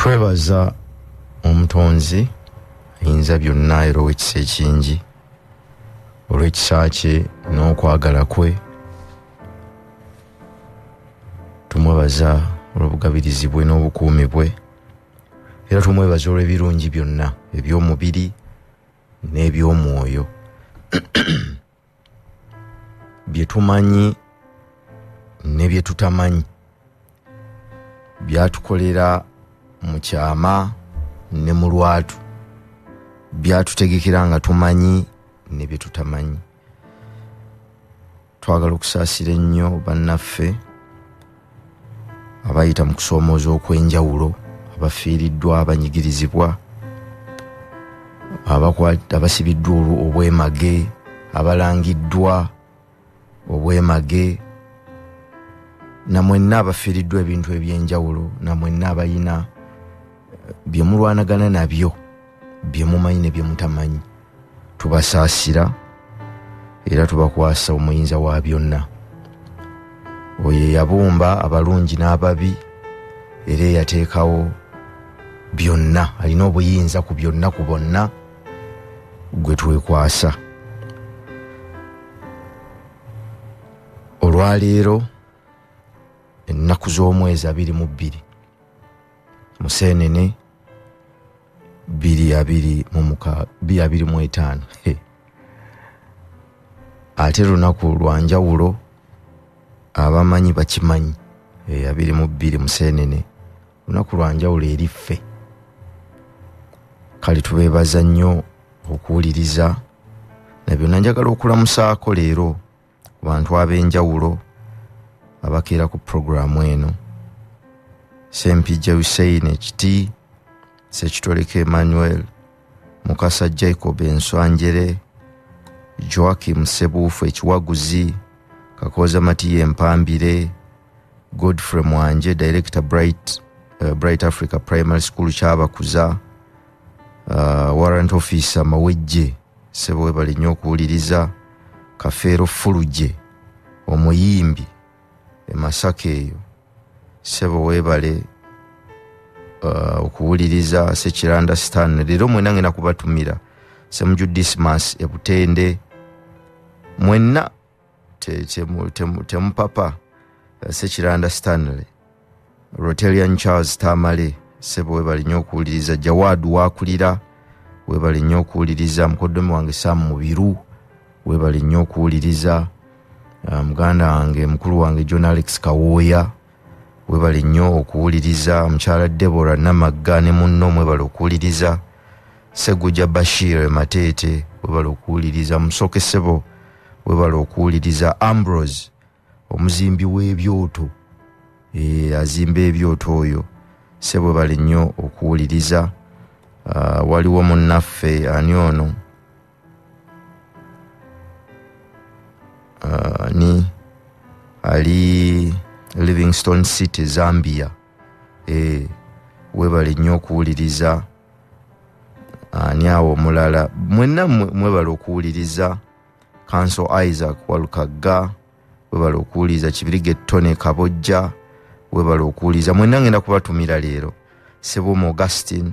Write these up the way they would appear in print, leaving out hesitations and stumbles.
twebaza omutonzi ayinza byonna era ow'ekisa ekingi olw'ekisa kye n'okwagala kwe. Tumwebaza olw'obugabirizi bwe n'obukuumi bwe, era tumwebaza olw'ebirungi byonna eby'omubiri n'eby'omwoyo bye tumanyi ne bye tutamanyi, byatukolera mu kyama ne mu lwatu, byatutegekera nga tumanyi ne bye tutamanyi. Twagala okusaasira ennyo bannaffe abayita mu kusoomooza okw'enjawulo, abafiiriddwa, abanyigirizibwa, abasibiddwa obwemage, abalangiddwa obwemage, namwenna abafiiriddwa ebintu eby'enjawulo, namwenna abayina bye mulwanagana nabyo, bye mumanyi ne bye mutamanyi. Tubasaasira era tubakwasa omuyinza wa byonna. Oyo yabumba abalungi n'ababi era yateekawo byonna, alina obuyinza ku byonna ku bonna gwe twekwasa. Olwaleero ennaku z'omwezi 22 Museenene 2025 ate lunaku lwa njawulo abamanyi bakimanyi. 22 Museenene lunaku lwa njawulo eri ffe. Kale tubeebaza nnyo okuwuliriza na byonna. Njagala okulamusaako leero ku bantu ab'enjawulo abakeera ku puroguramu eno: Sempijja Hussein Ekiti, Sekitoleka Emmanuel, Mukasa Jacob Enswanjere, Joakim Sebuufu Ekiwaguzi, Kakoza Matiye Empambire, Godfrey Mwanje, Director Bright Africa Primary School Kyabakuza, Warrant Officer Mawejje, Sebo webale nnyo okuwuliriza, Kafeero Fuluje omuyimbi Masaka eyo, Sebo webale okuwuliriza. Sekiranda Stan, leero mwena ngenda kubatumira. Semuju Dismas Ebutende, mwenna temupapa. Sekiranda Stanley, Rotelian Charles Tamale, Sebo webale nnyo okuwuliriza. Jawadu Wakulira, webale nnyo okuwuliriza. Mukoddomi wange Sam Mubiru, webale nnyo okuwuliriza. Muganda wange mukulu wange John Alex Kawooya, webale nnyo okuwuliriza. Mukyala Deborah Namagga ne munno mwebale okuwuliriza. Seguja Bashir Matete, webale okuwuliriza. Musoke Sebo, webale okuwuliriza. Ambrose omuzimbi w'ebyoto, azimba ebyoto oyo, Sebo webale nnyo okuwuliriza. Waliwo munnaffe ani ono, ni ali Livingstone City Zambia, webale nnyo okuwuliriza. Ani awo omulala, mwenna mwebale okuwuliriza. Council Isaac Walukagga, webale okuwuliriza. Kibirige Tone Kabojja, webale okuwuliriza. Mwenna ngenda kubatumira leero. Sebo Augustine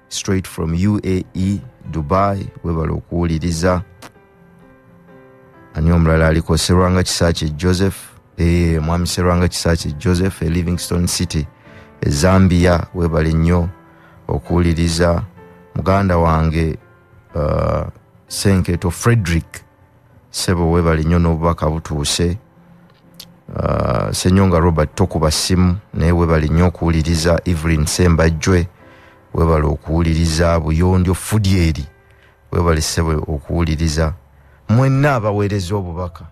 straight from UAE Dubai, webale okuwuliriza. Ani omulala aliko? Serwanga Kisaakye Joseph, mwami Serwanga Kisaakye Joseph Livingstone City Zambia, webale nnyo okuwuliriza. Muganda wange Senketo Frederick, Sebo webale nnyo n'obubaka butuuse. Senyonga Robert tokuba simu naye webale nnyo okuwuliriza. Evelyn Sembajjwe, webale okuwuliriza. Buyondyo Fudyeri, webale Sebo okuwuliriza. Mwenna abaweereza obubaka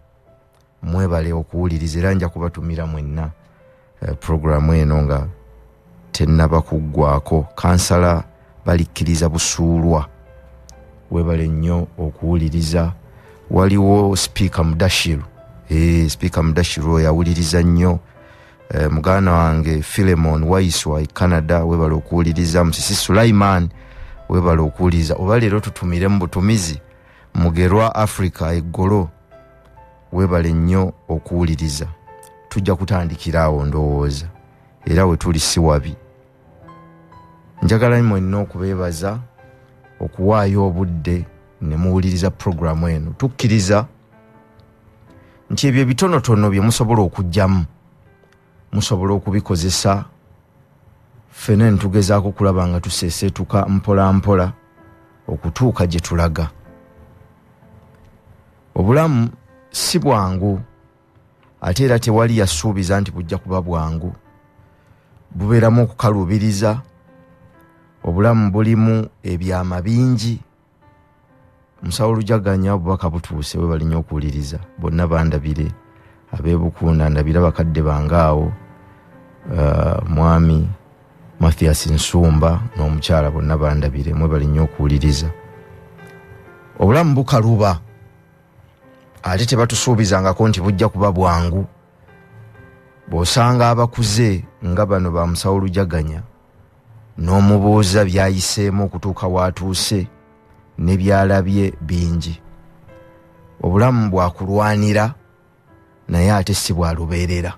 mwebale okuwuliriza, era nja kubatumira mwenna programu eno nga tennaba kuggwako. Kansala Balikkiriza Busuulwa, webale nnyo okuwuliriza. Waliwo Speaker Mudashiru, Speaker Mudashiru yawuliriza nnyo. Muganda wange Philemon Waiswa Canada, webale okuwuliriza. Musisi Sulaiman, webale okuwuliriza. Oba leero tutumire mu butumizi. Mugerwa Africa Eggolo, webale nnyo okuwuliriza. Tujja kutandikira awo ndowooza, era we tuli si wabi. njagala mwenna okubeebaza okuwaayo obudde ne muwuliriza programu eno. Tukkiriza nti ebyo bitonotono bye musobola okujjamu musobola okubikozesa ffene ntugezaako kulaba nga tuseeseetuka mpola mpola okutuuka gye tulaga. Obulamu si bwangu ate era tewali yasuubiza nti bujja kuba bwangu. Bubeeramu okukaluubiriza. Obulamu bulimu ebyama bingi. Musawo Lujaganya obubaka butuuse we balinya okuwuliriza. Bonna bandabire ab'Ebukunda, ndabira bakadde bangaawo, mwami Mathias Nsumba n'omukyala, bonna bandabire mwe balinya okuwuliriza. Obulamu bukaluba ate tebatusuubizangako nti bujja kuba bwangu. Bw'osanga abakuze nga bano ba Musawo Lujaganya n'omubuuza byayiseemu okutuuka waatuuse ne byalabye bingi. Obulamu bwakulwanira naye ate si bwalubeerera.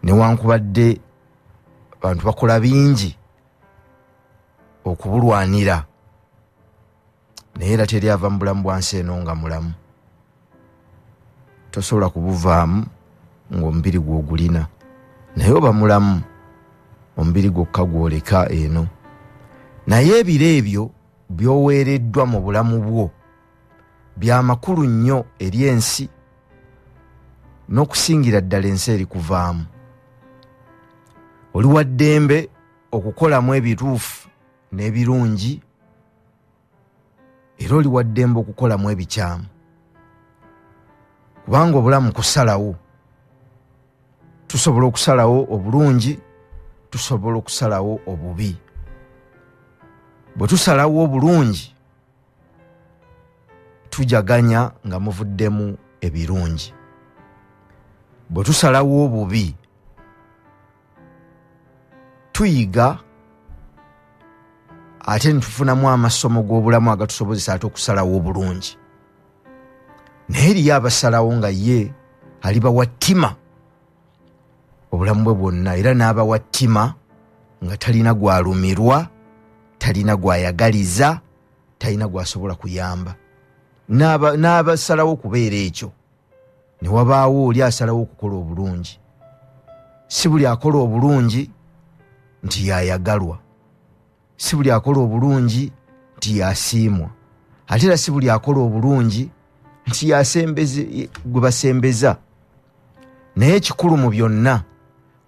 Newankubadde abantu bakola bingi okubulwanira naye era teri ava mu bulamu bwansi eno nga mulamu. Tosobola kubuvaamu ng'omubiri gw'ogulina naye oba mulamu omubiri gwokka gwoleka eno. Naye ebiro ebyo by'oweereddwa mu bulamu bwo bya makulu nnyo eri ensi n'okusingira ddala ensi eri kuvaamu. Oli wa ddembe okukolamu ebituufu n'ebirungi era oli wa ddembe okukolamu ebikyamu, kubanga obulamu kusalawo. Tusobola okusalawo obulungi, tusobola okusalawo obubi. Bwe tusalawo obulungi tujaganya nga muvuddemu ebirungi. Bwe tusalawo obubi tuyiga ate nitufunamu amasomo g'obulamu agatusobozesa ate okusalawo obulungi. Naye eriyo abasalawo nga ye aliba wattima obulamu bwe bwonna, era n'abawa ttima nga talina gwalumirwa, talina gwayagaliza, talina gwasobola kuyamba. N'abasalawo okubeera ekyo. Ne wabaawo oli asalawo okukola obulungi. Si buli akola obulungi nti yayagalwa, si buli akola obulungi nti yasiimwa, ate era si buli akola obulungi nti gwe basembeza. Naye ekikulu mu byonna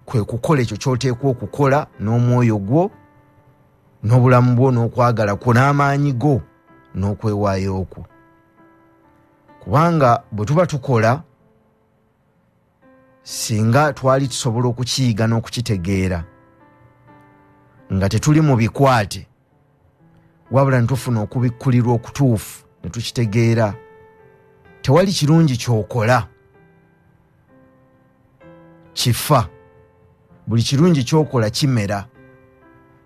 kwe kukola ekyo ky'oteekwa okukola n'omwoyo gwo n'obulamu bwo n'okwagala kwo n'amaanyi go n'okwewaayo kwo. Kubanga bwe tuba tukola, singa twali tusobola okukiyiga n'okukitegeera nga tetuli mu bikwate, wabula ntufuna okubikkulirwa okutuufu ne tukitegeera, tewali kirungi ky'okola kifa. Buli kirungi ky'okola kimera.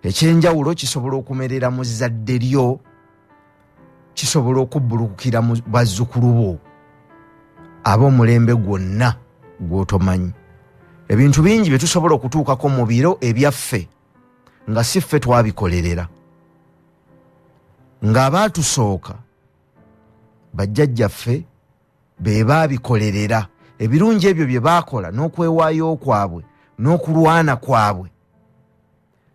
Ekyenjawulo kisobola okumerera mu zzadde lyo, kisobola okubbulukira mu bazzukulu bo ab'omulembe gwonna gw'otomanyi. Ebintu bingi bye tusobola okutuukako mu biro ebyaffe nga si ffe twabikolerera, ng'abaatusooka bajjajjaffe be baabikolerera. Ebirungi ebyo bye baakola n'okwewaayo kwabwe n'okulwana kwabwe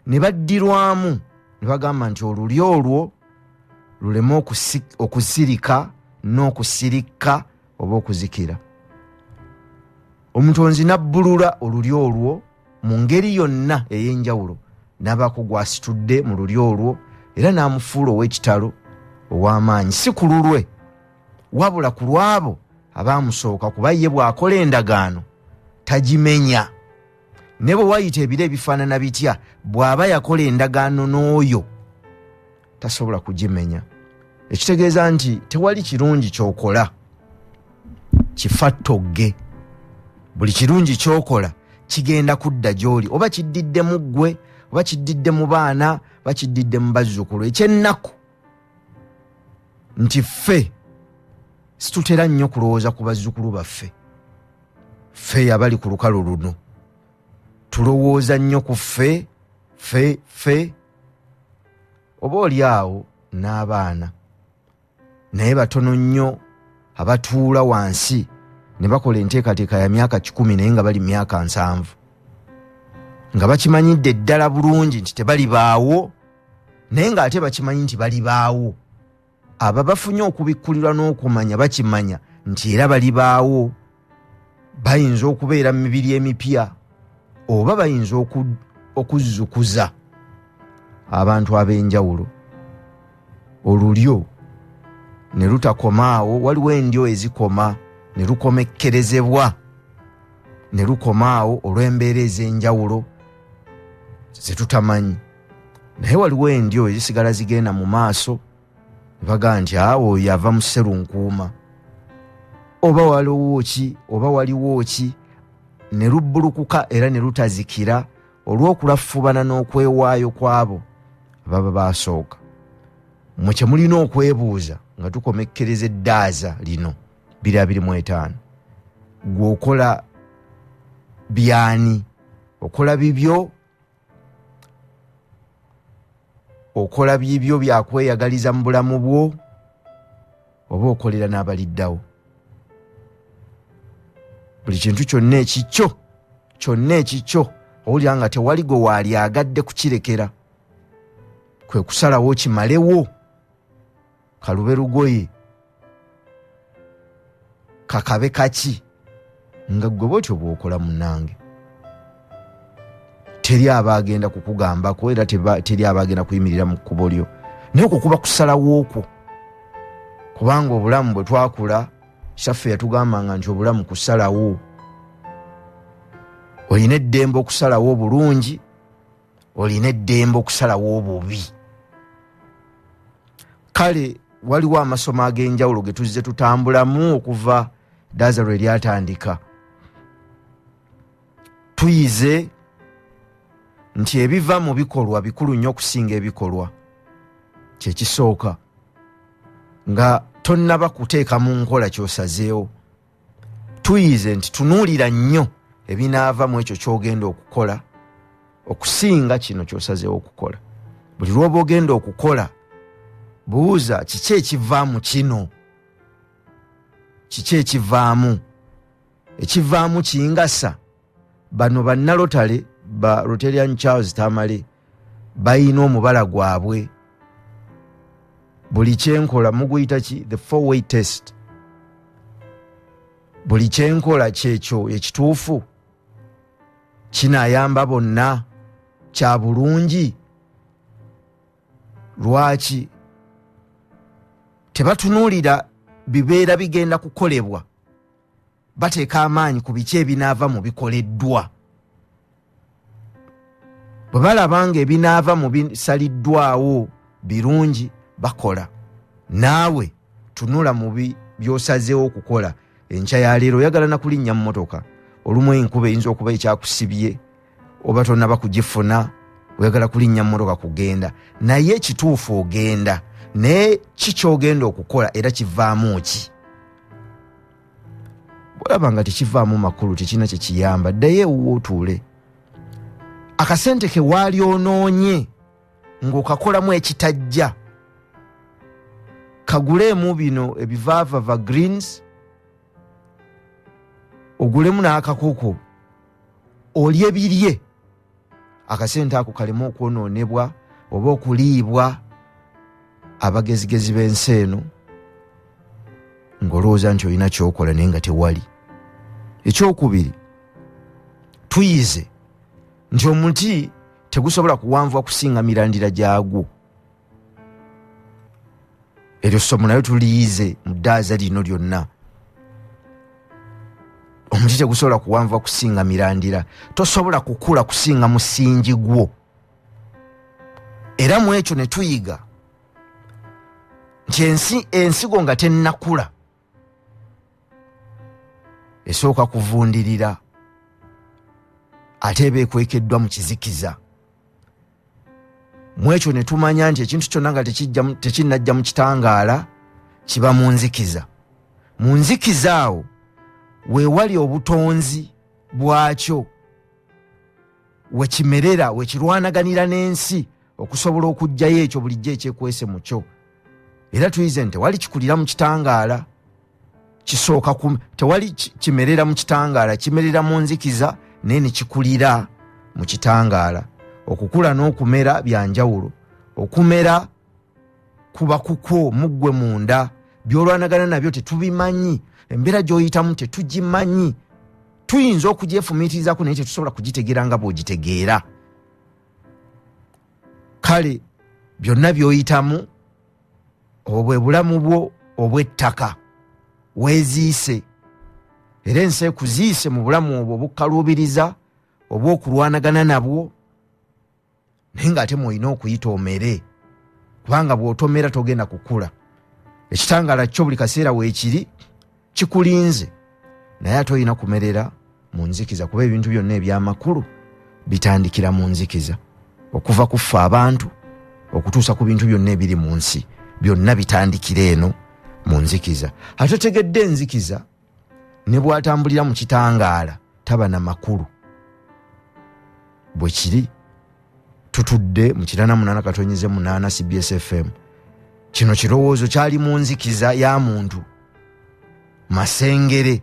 ne baddirwamu ne bagamba nti olulyo olwo luleme okusirika n'okusirika oba okuzikira. Omutonzi nabbulula olulyo olwo mu ngeri yonna ey'enjawulo, n'abaako gw'asitudde mu lulyo olwo era n'amufuula ow'ekitalo ow'amaanyi, si ku lulwe wabula ku lwabo abaamusooka, kuba ye bw'akola endagaano tagimenya. Ne bwe wayita ebiro ebifaanana bitya, bw'aba yakola endagaano n'oyo tasobola kugimenya. Ekitegeeza nti tewali kirungi ky'okola kifa ttogge. Buli kirungi ky'okola kigenda kudda gy'oli, oba kiddidde mu ggwe, oba kiddidde mu baana, oba kiddidde mu bazzukulu. Ekyennaku nti ffe situtera nnyo kulowooza ku bazzukulu baffe. Ffe abali ku lukalu luno tulowooza nnyo ku ffe oba oli awo n'abaana naye batono nnyo abatuula wansi ne bakola enteekateeka ya myaka 10 naye nga bali myaka 7 nga bakimanyidde ddala bulungi nti tebalibaawo naye ng'ate bakimanyi nti balibaawo. Aba bafunye okubikkulirwa n'okumanya bakimanya nti era balibaawo, bayinza okubeera mu mibiri emipya oba bayinza okuzzukuza abantu ab'enjawulo. Olulyo ne lutakomaawo, waliwo endyo ezikoma ne lukomekkerezebwa ne lukomaawo olw'embeera ez'enjawulo zetutamanyi, naye waliwo endyo ezisigala zigenda mu maaso ne bagaa nti awo yava mu sserunkuuma oba waliwo ki ne lubbulukuka era ne lutazikira olw'okulaffubana n'okwewaayo kwabo baba baasooka. Mwe kye mulina okwebuuza nga tukomekkereza eddaaza lino 2025, gwe okola byani? Okola bibyo? Okola bibyo byakweyagaliza mu bulamu bwo oba okolera n'abaliddawo? Buli kintu kyonna ekikyo owulira nga tewali gwe waali agadde kukirekera, kwe kusalawo kimalewo. Kalube lugoye, kakabe kaki, nga gwe bwotyo bw'okola munnange. Teri abagenda kukugambako era teri abagenda kuyimirira mu kkubo lyo, naye okwo kuba kusalawo okwo. Kubanga obulamu bwe twakula shaffe yatugambanga nti obulamu kusalawo. Olina eddembe okusalawo obulungi, olina eddembe okusalawo obubi. Kale waliwo amasomo ag'enjawulo ge tuzze tutambulamu okuva ddaaza lwe lyatandika. Tuyize nti ebiva mu bikolwa bikulu nnyo okusinga ebikolwa. Kye kisooka, nga tonnaba kuteeka mu nkola ky'osazeewo. Tuyize nti tunuulira nnyo ebinaava mu ekyo ky'ogenda okukola okusinga kino ky'osazeewo okukola. Buli lw'oba ogenda okukola, buuza kiki ekivaamu kino, kiki ekivaamu? Ekivaamu kingasa. Bano bannalotale ba Rotarian Charles Tamale bayina omubala gwabwe. Buli kyenkola muguyita ki? The 4-way test. Buli kyenkola kyekyo ekituufu, kinaayamba bonna, kya bulungi. Lwaki tebatunuulira bibeera bigenda kukolebwa, bateeka amaanyi ku biki ebinaava mu bikoleddwa? Bwe balaba nga ebinaava mu bisaliddwawo birungi bakola. Naawe tunula mu by'osazeewo okukola. Enkya ya leero oyagala na kulinnya mu motoka, olumu enkuba eyinza okuba ekyakusibye oba tonnaba kugifuna, oyagala kulinnya mu motoka kugenda, naye ekituufu ogenda, naye kikyogenda okukola era kivaamu ki? Bwolaba nga tekivaamu makulu, tekina kye kiyamba, ddayo ewuwo otuule. Akasente ke waali onoonye ng'okakolamu ekitajja, kaguleemu bino ebivaavava greens, ogulemu n'akakuku, olye birye. Akasente ako kalemu okwonoonebwa oba okuliibwa abagezigezi b'ensi eno ng'olowooza nti olina ky'okola naye nga tewali. Ekyokubiri, tuyize nti omuti tegusobola kuwanvuwa kusinga mirandira gyagwo. Eryo ssomo nayo tuliyize mu ddaaza lino lyonna. Omuti tegusobola kuwanvuwa kusinga mirandira, tosobola kukula kusinga musingi gwo. Era mu ekyo ne tuyiga nti ensigo nga tennakula esooka kuvundirira, ate eba ekwekeddwa mu kizikiza. Mu ekyo ne tumanya nti ekintu kyonna nga tekinnajja mu kitangaala kiba mu nzikiza. Mu nzikiza awo weewali obutonzi bwakyo, wekimerera, wekirwanaganira n'ensi okusobola okujjayo ekyo bulijjo ekyekwese mu kyo. Era tuyize nti tewali kikulira mu kitangaala, kisooka tewali kimerera mu kitangaala, kimerera mu nzikiza naye ne kikulira mu kitangaala. Okukula n'okumera bya njawulo. Okumera kuba kukwo muggwe munda, byolwanagana nabyo tetubimanyi, embeera gy'oyitamu tetugimanyi. Tuyinza okugyefumiitirizaako naye tetusobola kugitegeera nga bw'ogitegeera. Kale byonna by'oyitamu obwe bulamu bwo obw'ettaka weeziise, era ensi ekuziise mu bulamu obwo obukkaluubiriza obw'okulwanagana nabwo, naye ng'ate mwolina okuyita omere, kubanga bw'otomera togenda kukula. Ekitangaala kyo buli kaseera weekiri kikulinze, naye ate olina kumerera mu nzikiza, kuba ebintu byonna eby'amakulu bitandikira mu nzikiza. Okuva ku ffe abantu okutuusa ku bintu byonna ebiri mu nsi, byonna bitandikira eno mu nzikiza. Ate tegedde enzikiza ne bw'atambulira mu kitangaala taba na makulu. Bwe kiri tutudde mu 88.8 CBS FM. Kino kirowoozo kyali mu nzikiza ya muntu. Masengere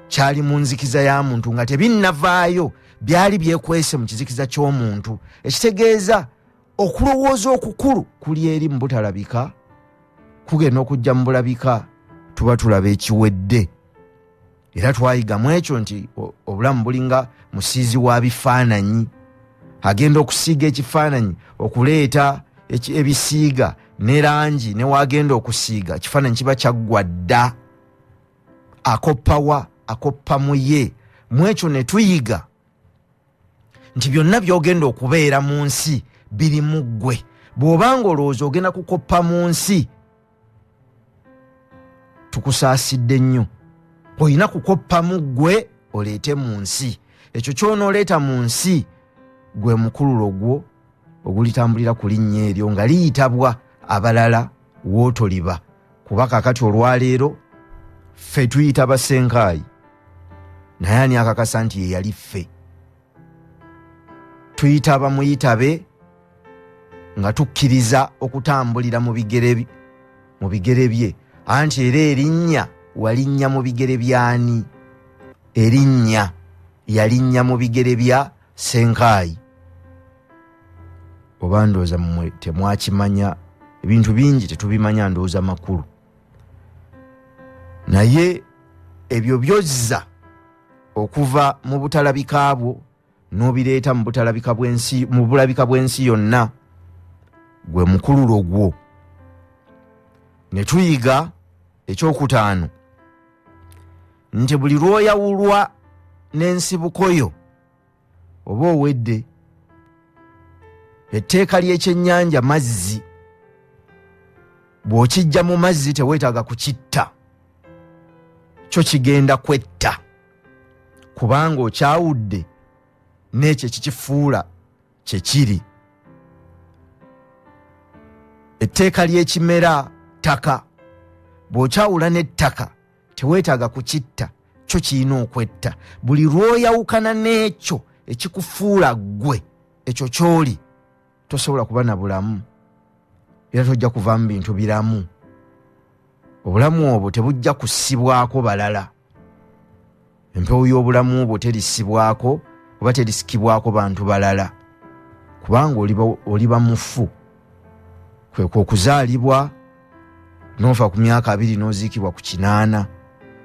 kyali mu nzikiza ya muntu nga tebinnavaayo, byali byekwese mu kizikiza ky'omuntu. Ekitegeeza okulowooza okukulu kuli eri mu butalabika, kugenda okujja mu bulabika tuba tulaba ekiwedde. Era twayigamu ekyo nti obulamu bulinga musiizi wa bifaananyi. Agenda okusiiga ekifaananyi, okuleeta ebisiiga ne langi, ne wagenda okusiiga ekifaananyi kiba kyaggwa dda. Akoppawa akoppa mu ye. Mu ekyo ne tuyiga nti byonna by'ogenda okubeera mu nsi biri mu ggwe. Bw'obanga olowooza ogenda kukoppa mu nsi, tukusaasidde nnyo. Olina kukoppa mu ggwe oleete mu nsi. Ekyo ky'onooleeta mu nsi gwe mukululo gwo ogulitambulira ku linnya eryo nga liyitabwa abalala wootoliba. Kuba kakati olwaleero ffe tuyita basenkaayi, naye ani akakasa nti ye yali ffe? Tuyita abamuyitabe nga tukkiriza okutambulira mu bigere bye. Anti era erinnya walinnya mu bigere by'ani? Erinnya yalinnya mu bigere bya Senkaayi. Oba ndowooza mmwe temwakimanya, ebintu bingi tetubimanya, ndowooza makulu. Naye ebyo byozza okuva mu butalabika bwo n'obireeta mu butalabika bw'ensi, mu bulabika bw'ensi yonna, gwe mukululo gwo. Ne tuyiga ekyokutaano nti buli lw'oyawulwa n'ensibuko yo oba owedde, etteeka ly'ekyennyanja mazzi, bw'okijja mu mazzi teweetaaga kukitta, kyo kigenda kwetta, kubanga okyawudde n'ekyo ekikifuula kye kiri. Etteeka ly'ekimera ttaka, bw'okyawula n'ettaka teweetaaga kukitta, kyo kirina okwetta. Buli lw'oyawukana n'ekyo ekikufuula ggwe, ekyo ky'oli, tosobola kuba na bulamu, era tojja kuva mu bintu biramu. Obulamu obwo tebujja kussibwako balala. Empewo y'obulamu obwo terisibwako oba terisikibwako bantu balala, kubanga oliba mufu. Kwe kw'okuzaalibwa n'ofa ku myaka 2 n'oziikibwa ku 8.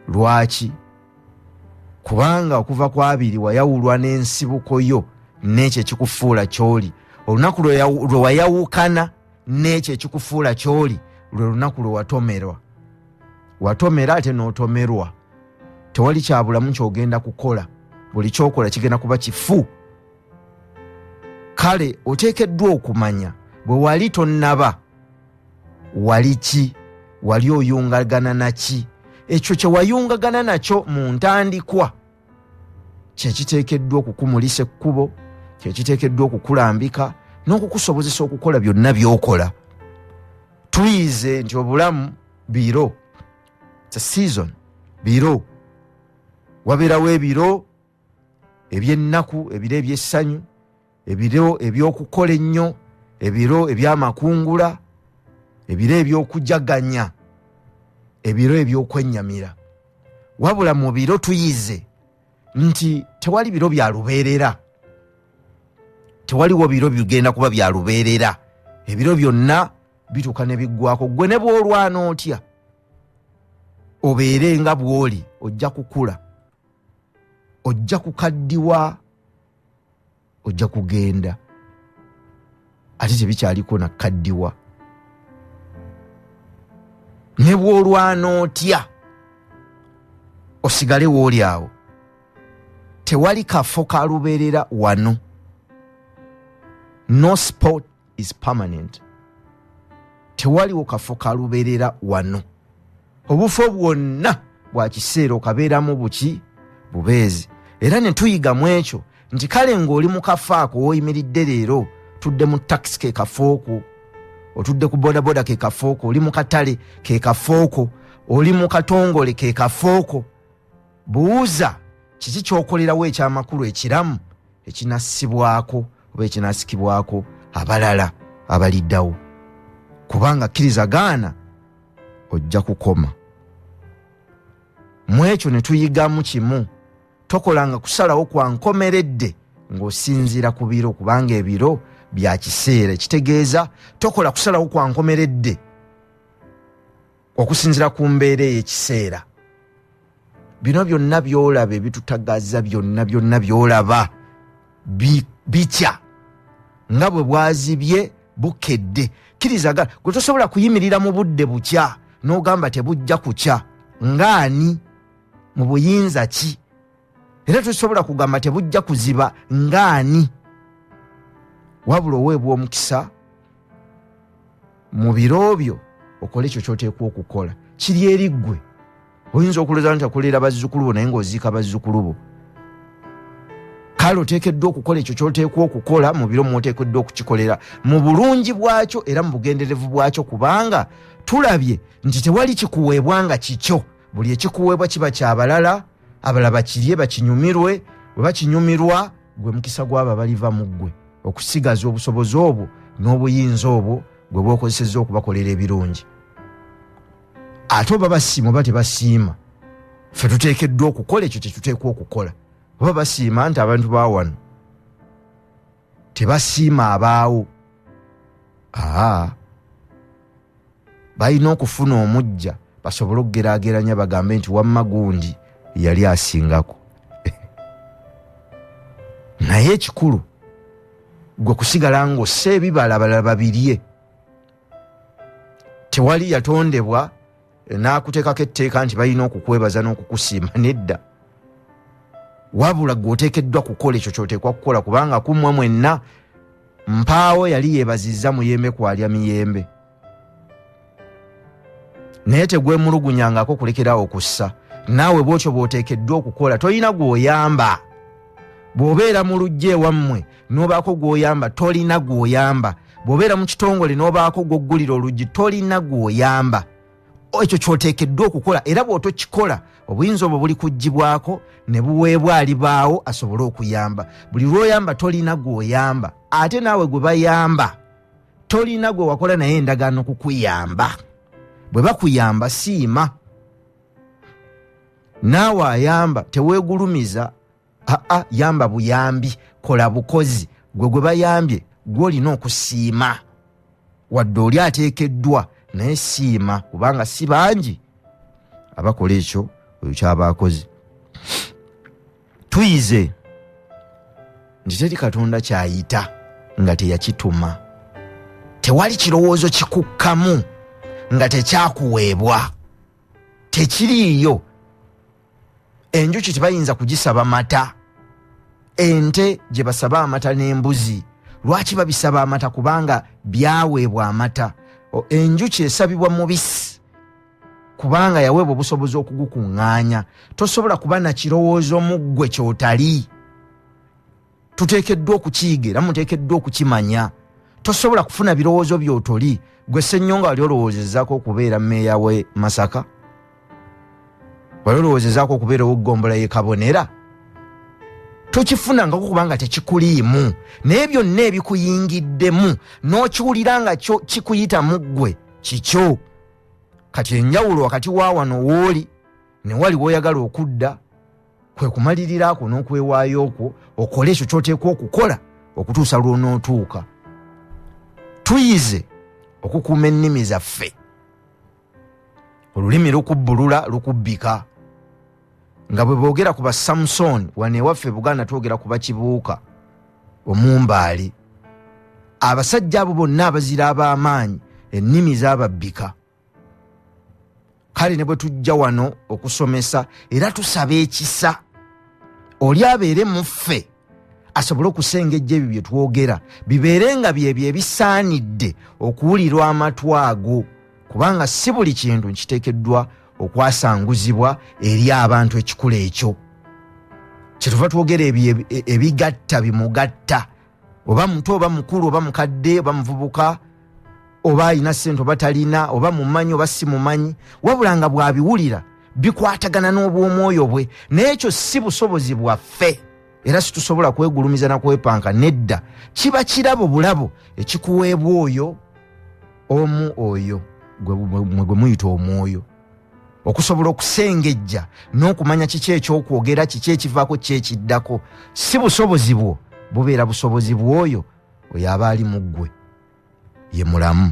Lwaki? Kubanga okuva ku 2 wayawulwa n'ensibuko yo n'ekyo ekikufuula ky'oli. Olunaku lwe wayawukana n'ekyo ekikufuula ky'oli lwe lunaku lwe watomerwa. Watomera ate n'otomerwa. Tewali kyabulamu ky'ogenda kukola, buli ky'okola kigenda kuba kifu. Kale oteekeddwa okumanya bwe wali tonnaba, wali ki? Wali oyungagana naki? Ekyo kye wayungagana nakyo mu ntandikwa kye kiteekeddwa okukumulisa ekkubo, kye kiteekeddwa okukulambika n'okukusobozesa okukola byonna by'okola. Tuyize nti obulamu biro, it's a season. Biro wabeerawo ebiro eby'ennaku, ebiro eby'essanyu, ebiro eby'okukola ennyo, ebiro ebyamakungula, ebiro ebyokujaganya, ebiro ebyokwennyamira. Wabula mu biro tuyize nti tewali biro bya lubeerera. Tewaliwo biro bigenda kuba bya lubeerera. Ebiro byonna bituuka ne biggwako. Gwe ne bw'olwana otya obeere nga bw'oli, ojja kukula, ojja kukaddiwa, ojja kugenda, ate tebikyaliko nakaddiwa. Ne bw'olwana otya osigale w'oli awo. Tewali kafo ka lubeerera wano. No spot is permanent. Tewaliwo kafo ka lubeerera wano. Obufo bwonna bwa kiseera okabeeramu buki bubeezi. Era ne tuyiga mu ekyo nti kale ng'oli mu kafo ako w'oyimiridde leero, tudde mu takisi ke kafo ko, otudde ku bodaboda ke kafo ko, oli mu katale ke kafo ko, oli mu katongole ke kafo ko. Buuza kiki ky'okolerawo ekyamakulu ekiramu ekinassibwako oba ekinasikibwako abalala abaliddawo. Kubanga kkiriza gaana ojja kukoma. Mu ekyo ne tuyigamu kimu, tokolanga kusalawo kwa nkomeredde ng'osinziira ku biro, kubanga ebiro bya kiseera. Kitegeeza tokola kusalawo kwa nkomeredde okusinziira ku mbeera ey'ekiseera. Bino byonna by'olaba ebitutagaza, byonna by'olaba bikya nga bwe bwazibye bukedde. Kkirizaga gwe tosobola kuyimirira mu budde bukya n'ogamba tebujja kukya. Ngaani? Mu buyinza ki? Era tosobola kugamba tebujja kuziba. Ngaani? Wabula oweebwa omukisa mu biro byo okole ekyo ky'oteekwa okukola. Kiri eri ggwe. Oyinza okulowooza nti akolera bazzukulu bo naye ng'oziika bazzukulu bo. Kale oteekeddwa okukola ekyo ky'oteekwa okukola mu biro mw'oteekeddwa okukikolera mu bulungi bwakyo era mu bugenderevu bwakyo, kubanga tulabye nti tewali kikuweebwa nga kikyo. Buli ekikuweebwa kiba kyabalala, abalala bakirye bakinyumirwe. Bwe bakinyumirwa, gwe mukisa gw'abo baliva mu ggwe okusigaza obusobozi obwo n'obuyinza obwo gwe bw'okozesezza okubakolera ebirungi. Ate oba basiima oba tebasiima, ffe tuteekeddwa okukola ekyo kyetuteekwa okukola. Oba basiima nti abantu ba wano tebasiima abaawo, balina okufuna omujja basobole okugeraageranya bagambe nti wamma gundi yali asingako. Naye ekikulu gwe kusigala ng'ossa ebibala abalala babirye. Tewali yatondebwa n'akuteekako etteeka nti balina okukwebaza n'okukusiima. Nedda. Wabula gw'oteekeddwa kukola ekyo ky'oteekwa kukola, kubanga kummwe mwenna mpaawo yali yeebazizza muyembe kwalya miyembe. Naye tegwemulugunyangako kulekerawo okussa. Naawe bw'otyo bw'oteekeddwa okukola, tolina gw'oyamba. Bw'obeera mu lujja ewammwe n'obaako gw'oyamba, tolina gw'oyamba. Bw'obeera mu kitongole n'obaako gw'oggulira oluggi, tolina gw'oyamba. Ekyo ky'oteekeddwa okukola, era bw'otokikola obuyinza obwo buli kuggibwako ne buweebwa alibaawo asobole okuyamba. Buli lw'oyamba tolina gw'oyamba. Ate naawe gwe bayamba tolina gwe wakola naye endagaano kukuyamba. Bwe bakuyamba siima. Naawe ayamba teweegulumiza. Yamba buyambi, kola bukozi. Gwe bayambye gw'olina okusiima. Wadde oli ateekeddwa naye siima, kubanga si bangi abakola ekyo oyo kyabaakozi. Tuyize nti teri Katonda kyayita nga teyakituma. Tewali kirowoozo kikukkamu nga tekyakuweebwa. Tekiriiyo. Enjuki tebayinza kugisaba mata. Ente gye basaba amata n'embuzi, lwaki babisaba amata? Kubanga byaweebwa amata. Enjuki esabibwa mubisi kubanga yaweebwa obusobozi okugukuŋŋaanya. Tosobola kuba na kirowoozo mu ggwe ky'otali. Tuteekeddwa okukiyiga era muteekeddwa okukimanya. Tosobola kufuna birowoozo by'otoli. Gwe Ssennyonga wali olowoozezaako okubeera mmeeya w'e Masaka? Wali olowoozezaako okubeera ow'eggombolola y'e Kabonera? tokifuna kubanga tekikuliimu naye byonna ebikuyingiddemu n'okiwulira nga kyo kikuyita mu ggwe kikyo. Kati enjawulo wakati wa wano wooli ne wali w'oyagala okudda kwe kumalirira ako n'okwewaayo okwo okole ekyo ky'oteekwa okukola okutuusa lw'onootuuka. Tuyize okukuuma ennimi zaffe. Olulimi lukubbulula lukubbika. Nga bwe boogera ku ba Samson wane waffe Buganda twogera ku bakibuuka omumbaali. Abasajja abo bonna abazira ab'amaanyi ennimi zaababbika. Kale ne bwe tujja wano okusomesa era tusaba ekisa oli abeere mu ffe asobole okusengejja ebyo bye twogera bibeere nga byebyo ebisaanidde okuwulirwa amatu ago, kubanga si buli kintu nkiteekeddwa okwasanguzibwa eri abantu ekikula ekyo. Kyetuva twogera ebigatta bimugatta, oba muto oba mukulu oba mukadde oba muvubuka oba alina ssente oba talina oba mumanyi oba si mumanyi, wabula nga bw'abiwulira bikwatagana n'obw'omwoyo bwe. N'ekyo si busobozi bwaffe era situsobola kwegulumiza na kwepanka, nedda kiba kirabo bulabo ekikuweebwa oyo omu oyo gwe muyita omwoyo, okusobola okusengejja n'okumanya kiki ekyokwogera, kiki ekivaako, kiki ekiddako. Si busobozi bwo, bubeera busobozi bw'oyo oyo aba ali mu ggwe, ye mulamu.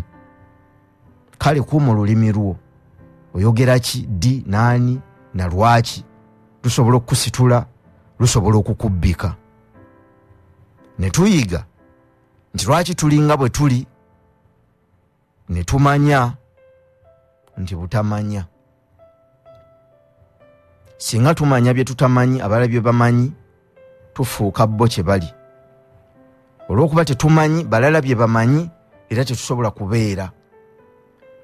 Kale kuuma olulimi lwo, oyogera ki, ddi, naani na lwaki, lusobola okukusitula, lusobola okukubbika. Ne tuyiga nti lwaki tulinga bwe tuli, ne tumanya nti butamanya. Singa tumanya bye tutamanyi abalala bye bamanyi, tufuuka bo kye bali. Olw'okuba tetumanyi balala bye bamanyi era tetusobola kubeera.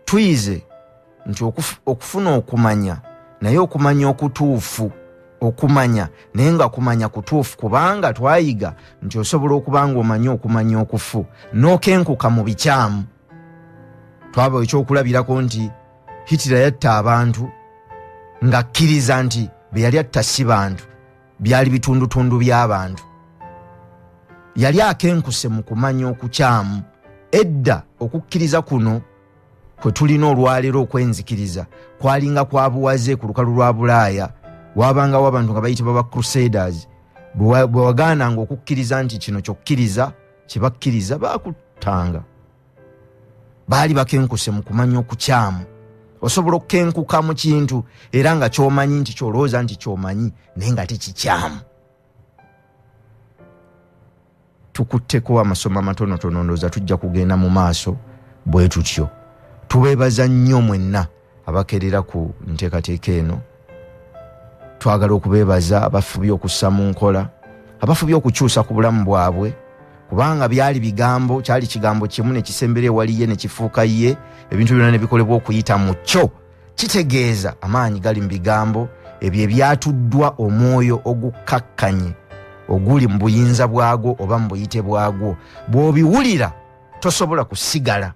Tuyize nti okufuna okumanya naye okumanya okutuufu, okumanya naye nga kumanya kutuufu, kubanga twayiga nti osobola okuba nga omanyi okumanya okufu n'okenkuka mu bikyamu. Twaba ekyokulabirako nti Hitler yatta abantu nga akkiriza nti be yali atta si bantu, byali bitundutundu by'abantu. Yali akenkuse mu kumanya okukyamu. Edda okukkiriza kuno kwe tulina olwaleero okwenzikiriza kwalinga kwa buwaze ku lukalu lwa Bulaaya. Wabangawo abantu nga bayitibwa ba Crusaders, bwe wagaananga okukkiriza nti kino kyokkiriza kibakkiriza baakutanga. Baali bakenkuse mu kumanya okukyamu. Osobola okukenkuka mu kintu era nga ky'omanyi nti ky'olowooza nti ky'omanyi naye nga tekikyamu. Tukutteko amasomo amatonotono, ndowooza tujja kugenda mu maaso bwe tutyo. Tubeebaza nnyo mwenna abakerera ku nteekateeka eno. Twagala okubeebaza abafubye okussa mu nkola, abafubye okukyusa ku bulamu bwabwe, kubanga byali bigambo, kyali kigambo kimu ne kisembera ewali ye ne kifuuka ye, ebintu byonna ne bikolebwa okuyita mu kyo. Kitegeeza amaanyi gali mu bigambo ebyo ebyatuddwa omwoyo ogukkakkanye oguli mu buyinza bwagwo oba mu buyite bwagwo. Bw'obiwulira tosobola kusigala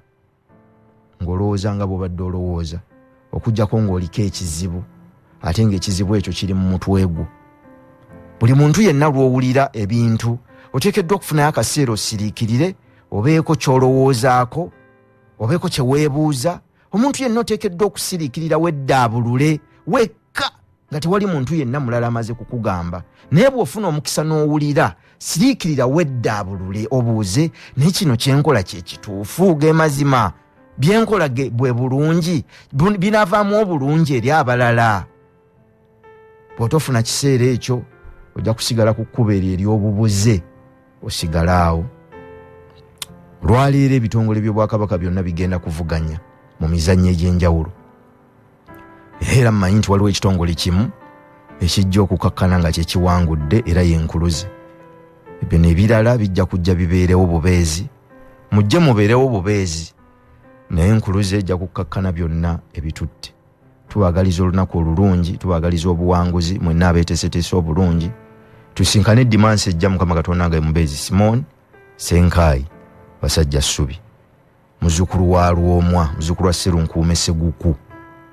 ng'olowooza nga bw'obadde olowooza, okuggyako ng'oliko ekizibu, ate ng'ekizibu ekyo kiri mu mutwe gwo. Buli muntu yenna lw'owulira ebintu oteekeddwa okufunayo akaseera osiriikirire, obeeko ky'olowoozaako, obeeko kye weebuuza. Omuntu yenna oteekeddwa okusiriikirira weddaabulule wekka nga tewali muntu yenna mulala amaze kukugamba. Naye bw'ofuna omukisa n'owulira, siriikirira weddaabulule obuuze, naye kino kyenkola kye kituufu, ge mazima, byenkola bwe bulungi, binaavaamu obulungi eri abalala. Bw'otofuna kiseera ekyo ojja kusigala ku kkubo eryo ery'obubuze, osigalaawo. Olwaleero ebitongole by'Obwakabaka byonna bigenda kuvuganya mu mizannyo egy'enjawulo. Era mmanyi nti waliwo ekitongole kimu ekijja okukakkana nga kye kiwangudde era yenkuluze. Ebyo n'ebirala bijja kujja bibeerewo bubeezi, mujje mubeerewo bubeezi, naye enkuluze ejja kukakkana byonna ebitutte. Tubagaliza olunaku olulungi, tubagaliza obuwanguzi, mwenna abeeteeseteese obulungi. Tusinkane Dimansi ejja Mukama Katonda nga Mubeezi Simon Senkai basajja Ssubi, muzzukulu wa Lwomwa, muzzukulu wa Sserunkuume Seguku,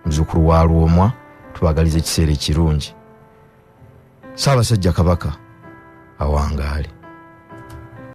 muzzukulu wa Lwomwa. Tubagaliza ekiseera ekirungi. Ssaabasajja Kabaka awangaale.